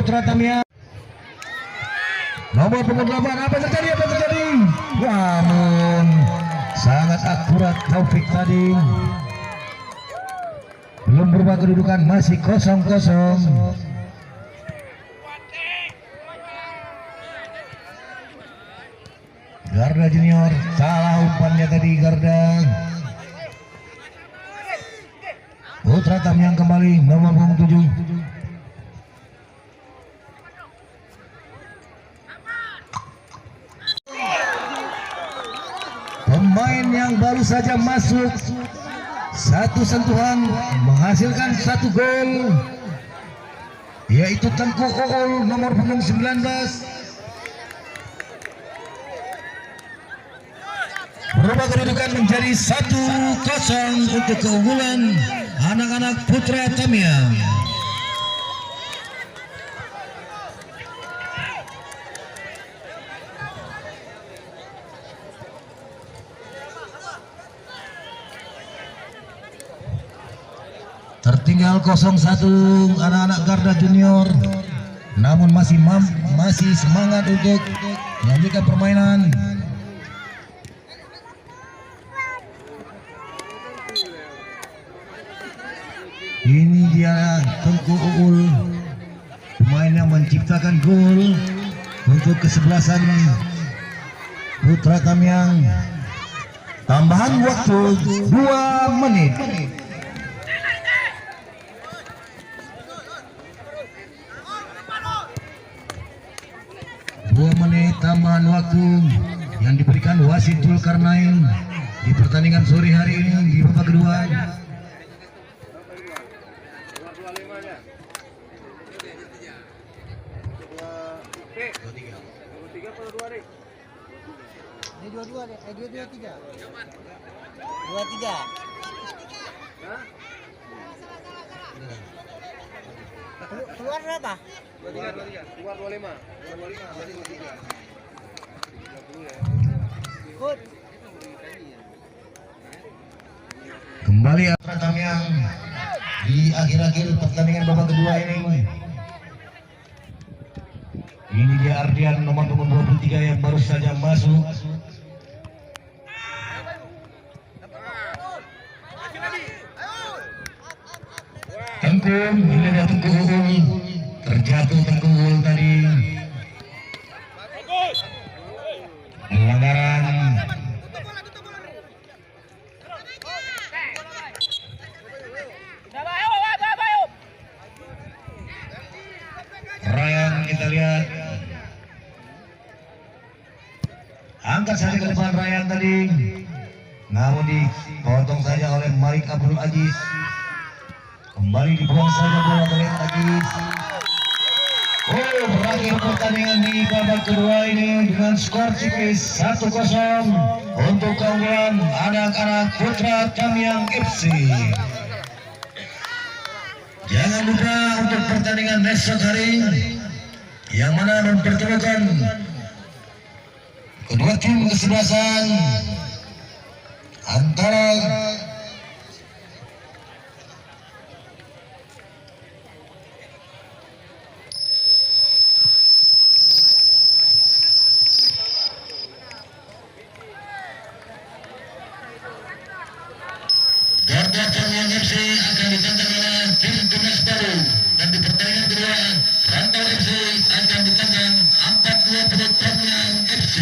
Putra Tamiang. Nomor punggung 8, apa terjadi? Namun sangat akurat Taufik tadi. Belum berubah kedudukan, masih 0-0. Garda Junior salah umpannya tadi. Garda Putra Tamiang kembali nomor punggung 7. Pemain yang baru saja masuk, satu sentuhan menghasilkan satu gol, yaitu Tengku Uul nomor punggung 19. Berubah kedudukan menjadi 1-0 untuk keunggulan anak-anak Putra Tamiang. Tertinggal 0-1 anak-anak Garda Junior, namun masih semangat untuk melanjutkan permainan. Ini dia Tengku Uul, pemain yang menciptakan gol untuk kesebelasan Putra Tamiang. Tambahan waktu 2 menit. Tambahan waktu yang diberikan wasit Zulkarnain di pertandingan sore hari ini di babak kedua. Ini 22 deh, 23. 23. Keluar berapa? 23. Keluar 25. Good. Kembali Putra Tamiang di akhir-akhir pertandingan babak kedua ini. Ini dia Ardian nomor 23 yang baru saja masuk. Tengku, ini dia Tengku Uul. Terjatuh Tengku Uul tadi. Pelanggaran. Ryan kita lihat. Angkat saja ke depan Ryan tadi. Namun dipotong saja oleh Malik Abdul Aziz. Kembali dibuang saja bola oleh Aziz. Berakhir pertandingan di babak kedua ini dengan skor tipis 1-0 untuk keunggulan anak-anak Putra Tamiang FC. Jangan lupa untuk pertandingan besok hari yang mana mempertemukan kedua tim kesebelasan antara Garda Tamiang FC akan ditantang oleh tim Tunas Baru, dan di pertandingan kedua Rantau FC akan ditantang 42 Tamiang FC.